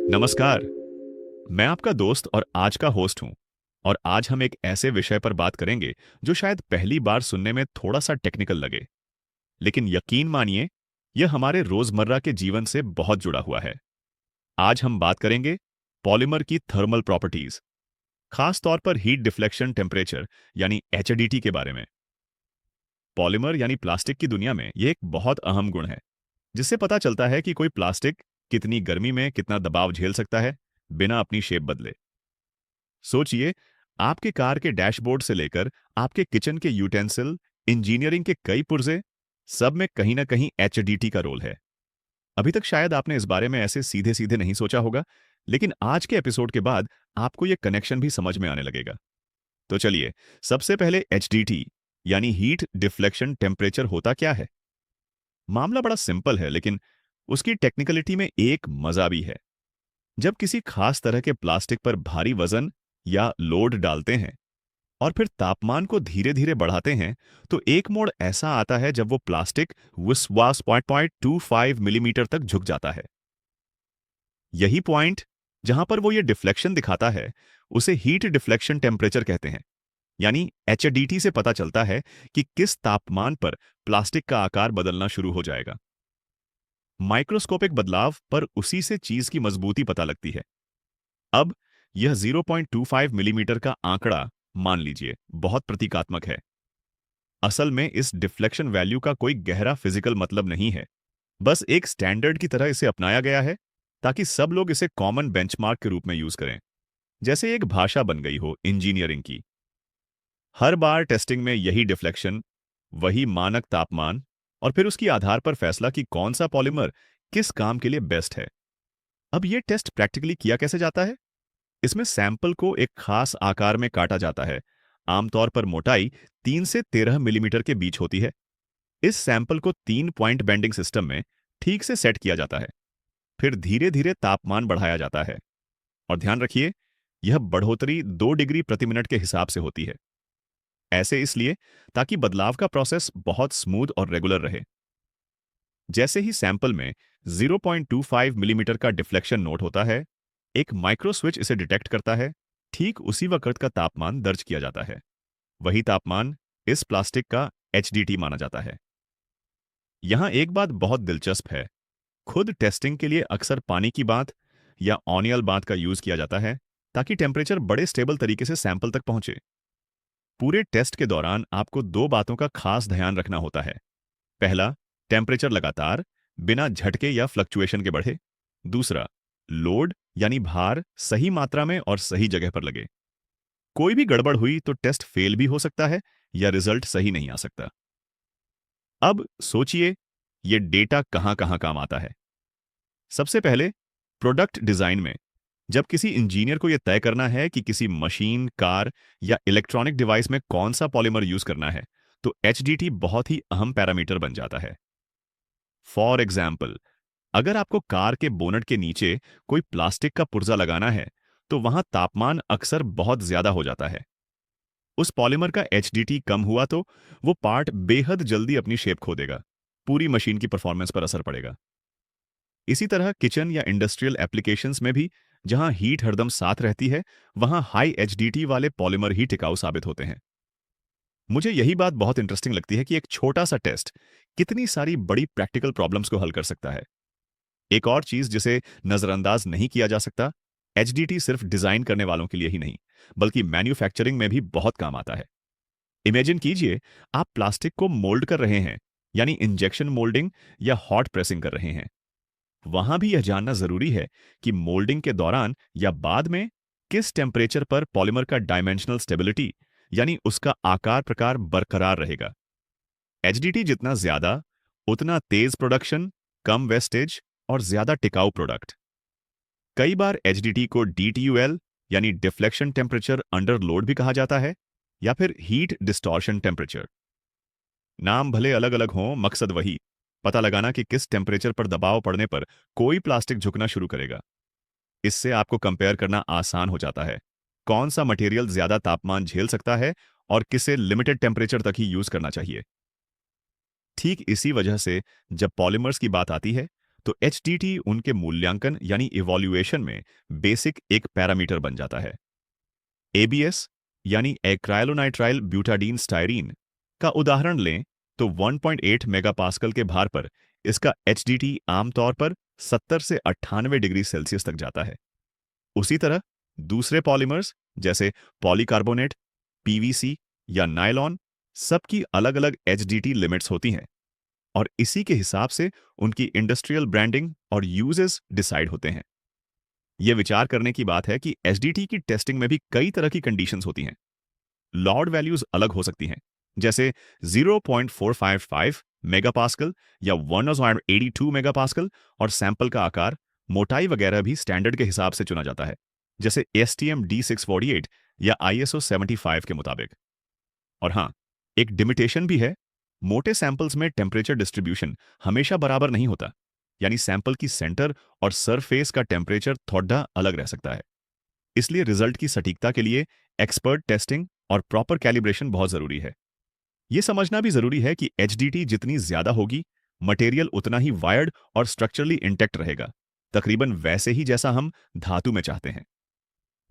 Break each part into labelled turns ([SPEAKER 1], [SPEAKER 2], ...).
[SPEAKER 1] नमस्कार। मैं आपका दोस्त और आज का होस्ट हूं। और आज हम एक ऐसे विषय पर बात करेंगे जो शायद पहली बार सुनने में थोड़ा सा टेक्निकल लगे, लेकिन यकीन मानिए यह हमारे रोजमर्रा के जीवन से बहुत जुड़ा हुआ है। आज हम बात करेंगे पॉलीमर की थर्मल प्रॉपर्टीज, खास तौर पर हीट डिफ्लेक्शन टेम्परेचर यानी एचडीटी के बारे में। पॉलीमर यानी प्लास्टिक की दुनिया में यह एक बहुत अहम गुण है, जिससे पता चलता है कि कोई प्लास्टिक कितनी गर्मी में कितना दबाव झेल सकता है बिना अपनी शेप बदले। सोचिए, आपके कार के डैशबोर्ड से लेकर आपके किचन के यूटेंसिल, इंजीनियरिंग के कई पुर्जे, सब में कहीं ना कहीं एचडीटी का रोल है। अभी तक शायद आपने इस बारे में ऐसे सीधे सीधे नहीं सोचा होगा, लेकिन आज के एपिसोड के बाद आपको यह कनेक्शन भी समझ में आने लगेगा। तो चलिए, सबसे पहले एचडीटी यानी हीट डिफ्लेक्शन टेम्परेचर होता क्या है। मामला बड़ा सिंपल है, लेकिन उसकी टेक्निकलिटी में एक मजा भी है। जब किसी खास तरह के प्लास्टिक पर भारी वजन या लोड डालते हैं और फिर तापमान को धीरे धीरे बढ़ाते हैं, तो एक मोड़ ऐसा आता है जब वो प्लास्टिक विस्वास 0.25 मिलीमीटर तक झुक जाता है। यही पॉइंट जहां पर वो ये डिफ्लेक्शन दिखाता है, उसे हीट डिफ्लेक्शन टेम्परेचर कहते हैं। यानी एचडीटी से पता चलता है कि किस तापमान पर प्लास्टिक का आकार बदलना शुरू हो जाएगा। माइक्रोस्कोपिक बदलाव पर उसी से चीज की मजबूती पता लगती है। अब यह 0.25 मिलीमीटर का आंकड़ा, मान लीजिए, बहुत प्रतीकात्मक है। असल में इस डिफ्लेक्शन वैल्यू का कोई गहरा फिजिकल मतलब नहीं है, बस एक स्टैंडर्ड की तरह इसे अपनाया गया है ताकि सब लोग इसे कॉमन बेंचमार्क के रूप में यूज करें, जैसे एक भाषा बन गई हो इंजीनियरिंग की। हर बार टेस्टिंग में यही डिफ्लेक्शन, वही मानक तापमान, और फिर उसके आधार पर फैसला कि कौन सा पॉलीमर किस काम के लिए बेस्ट है। अब यह टेस्ट प्रैक्टिकली किया कैसे जाता है? इसमें सैंपल को एक खास आकार में काटा जाता है। आमतौर पर मोटाई 3 से 13 मिलीमीटर के बीच होती है। इस सैंपल को 3 पॉइंट बेंडिंग सिस्टम में ठीक से सेट किया जाता है। फिर धीरे धीरे तापमान बढ़ाया जाता है। और ध्यान रखिए, यह बढ़ोतरी 2 डिग्री प्रति मिनट के हिसाब से होती है। ऐसे इसलिए ताकि बदलाव का प्रोसेस बहुत स्मूथ और रेगुलर रहे। जैसे ही सैंपल में 0.25 मिलीमीटर का डिफ्लेक्शन नोट होता है, एक माइक्रो स्विच इसे डिटेक्ट करता है। ठीक उसी वक्त का तापमान दर्ज किया जाता है। वही तापमान इस प्लास्टिक का एचडीटी माना जाता है। यहां एक बात बहुत दिलचस्प है। खुद टेस्टिंग के लिए अक्सर पानी की बात या ऑनियल बात का यूज किया जाता है, ताकि टेम्परेचर बड़े स्टेबल तरीके से सैंपल तक पहुंचे। पूरे टेस्ट के दौरान आपको दो बातों का खास ध्यान रखना होता है। पहला, टेम्परेचर लगातार बिना झटके या फ्लक्चुएशन के बढ़े। दूसरा, लोड यानी भार सही मात्रा में और सही जगह पर लगे। कोई भी गड़बड़ हुई तो टेस्ट फेल भी हो सकता है या रिजल्ट सही नहीं आ सकता। अब सोचिए, ये डेटा कहां कहां काम आता है। सबसे पहले, प्रोडक्ट डिजाइन में। जब किसी इंजीनियर को यह तय करना है कि किसी मशीन, कार या इलेक्ट्रॉनिक डिवाइस में कौन सा पॉलीमर यूज करना है, तो एचडीटी बहुत ही अहम पैरामीटर बन जाता है। फॉर एग्जाम्पल, अगर आपको कार के बोनट के नीचे कोई प्लास्टिक का पुर्जा लगाना है, तो वहां तापमान अक्सर बहुत ज्यादा हो जाता है। उस पॉलीमर का एचडीटी कम हुआ तो वो पार्ट बेहद जल्दी अपनी शेप खो देगा। पूरी मशीन की परफॉर्मेंस पर असर पड़ेगा। इसी तरह किचन या इंडस्ट्रियल एप्लीकेशंस में भी, जहां हीट हरदम साथ रहती है, वहां हाई एचडीटी वाले पॉलीमर ही टिकाऊ साबित होते हैं। मुझे यही बात बहुत इंटरेस्टिंग लगती है कि एक छोटा सा टेस्ट कितनी सारी बड़ी प्रैक्टिकल प्रॉब्लम्स को हल कर सकता है। एक और चीज जिसे नजरअंदाज नहीं किया जा सकता, एचडीटी सिर्फ डिजाइन करने वालों के लिए ही नहीं, बल्कि मैन्युफैक्चरिंग में भी बहुत काम आता है। इमेजिन कीजिए, आप प्लास्टिक को मोल्ड कर रहे हैं, यानी इंजेक्शन मोल्डिंग या हॉट प्रेसिंग कर रहे हैं। वहां भी यह जानना जरूरी है कि मोल्डिंग के दौरान या बाद में किस टेम्परेचर पर पॉलीमर का डायमेंशनल स्टेबिलिटी, यानी उसका आकार प्रकार बरकरार रहेगा। एचडीटी जितना ज्यादा, उतना तेज प्रोडक्शन, कम वेस्टेज और ज्यादा टिकाऊ प्रोडक्ट। कई बार एचडीटी को डीटीयूएल यानी डिफ्लेक्शन टेम्परेचर अंडर लोड भी कहा जाता है, या फिर हीट डिस्टॉर्शन टेम्परेचर। नाम भले अलग अलग हों, मकसद वही, पता लगाना कि किस टेम्परेचर पर दबाव पड़ने पर कोई प्लास्टिक झुकना शुरू करेगा। इससे आपको कंपेयर करना आसान हो जाता है, कौन सा मटेरियल ज्यादा तापमान झेल सकता है और किसे लिमिटेड टेम्परेचर तक ही यूज करना चाहिए। ठीक इसी वजह से जब पॉलीमर्स की बात आती है, तो HDT उनके मूल्यांकन यानी इवॉल्यूएशन में बेसिक एक पैरामीटर बन जाता है। ABS यानी एक्राइलोनाइट्राइल ब्यूटाडीन स्टायरीन का उदाहरण लें तो 1.8 मेगापास्कल के भार पर इसका HDT आमतौर पर 70 से 98 डिग्री सेल्सियस तक जाता है। उसी तरह दूसरे पॉलीमर्स जैसे पॉलीकार्बोनेट, PVC या नायलॉन सबकी अलग-अलग HDT लिमिट्स होती हैं और इसी के हिसाब से उनकी इंडस्ट्रियल ब्रांडिंग और यूजेस डिसाइड होते हैं। यह विचार करने की बात है कि HDT की टेस्टिंग में भी कई तरह की कंडीशंस होती हैं। लॉर्ड वैल्यूज अलग हो सकती हैं, जैसे 0.455 मेगापास्कल या 182 मेगापास्कल, और सैंपल का आकार, मोटाई वगैरह भी स्टैंडर्ड के हिसाब से चुना जाता है, जैसे STM D648 या ISO 75 के मुताबिक। और हाँ, एक डिमिटेशन भी है। मोटे सैंपल्स में टेम्परेचर डिस्ट्रीब्यूशन हमेशा बराबर नहीं होता, यानी सैंपल की सेंटर और सरफेस का टेम्परेचर थोड़ा अलग रह सकता है। इसलिए रिजल्ट की सटीकता के लिए एक्सपर्ट टेस्टिंग और प्रॉपर कैलिब्रेशन बहुत जरूरी है। यह समझना भी जरूरी है कि HDT जितनी ज्यादा होगी, मटेरियल उतना ही वायर्ड और स्ट्रक्चरली इंटैक्ट रहेगा, तकरीबन वैसे ही जैसा हम धातु में चाहते हैं।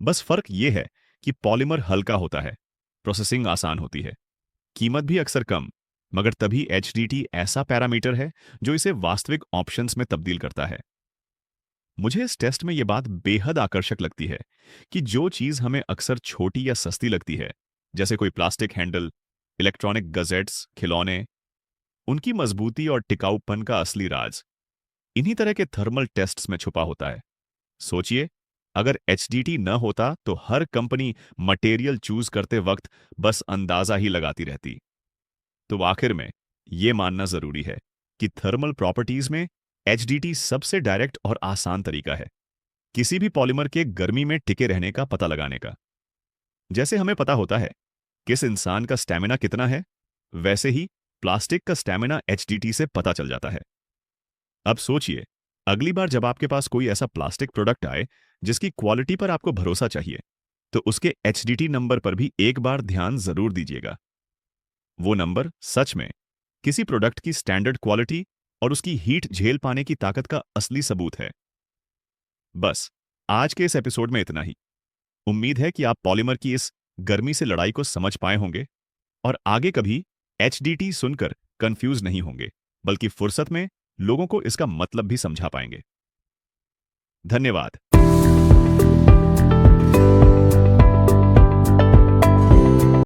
[SPEAKER 1] बस फर्क यह है कि पॉलीमर हल्का होता है, प्रोसेसिंग आसान होती है, कीमत भी अक्सर कम, मगर तभी HDT ऐसा पैरामीटर है जो इसे वास्तविक ऑप्शंस में तब्दील करता है। मुझे इस टेस्ट में यह बात बेहद आकर्षक लगती है कि जो चीज हमें अक्सर छोटी या सस्ती लगती है, जैसे कोई प्लास्टिक हैंडल, इलेक्ट्रॉनिक गजेट्स, खिलौने, उनकी मजबूती और टिकाऊपन का असली राज इन्हीं तरह के थर्मल टेस्ट्स में छुपा होता है। सोचिए, अगर HDT न होता तो हर कंपनी मटेरियल चूज करते वक्त बस अंदाजा ही लगाती रहती। तो आखिर में यह मानना जरूरी है कि थर्मल प्रॉपर्टीज में HDT सबसे डायरेक्ट और आसान तरीका है किसी भी पॉलीमर के गर्मी में टिके रहने का पता लगाने का। जैसे हमें पता होता है किस इंसान का स्टैमिना कितना है, वैसे ही प्लास्टिक का स्टैमिना HDT से पता चल जाता है। अब सोचिए, अगली बार जब आपके पास कोई ऐसा प्लास्टिक प्रोडक्ट आए जिसकी क्वालिटी पर आपको भरोसा चाहिए, तो उसके HDT नंबर पर भी एक बार ध्यान जरूर दीजिएगा। वो नंबर सच में किसी प्रोडक्ट की स्टैंडर्ड क्वालिटी और उसकी हीट झेल पाने की ताकत का असली सबूत है। बस आज के इस एपिसोड में इतना ही। उम्मीद है कि आप पॉलीमर की इस गर्मी से लड़ाई को समझ पाए होंगे और आगे कभी HDT सुनकर कंफ्यूज नहीं होंगे, बल्कि फुर्सत में लोगों को इसका मतलब भी समझा पाएंगे। धन्यवाद।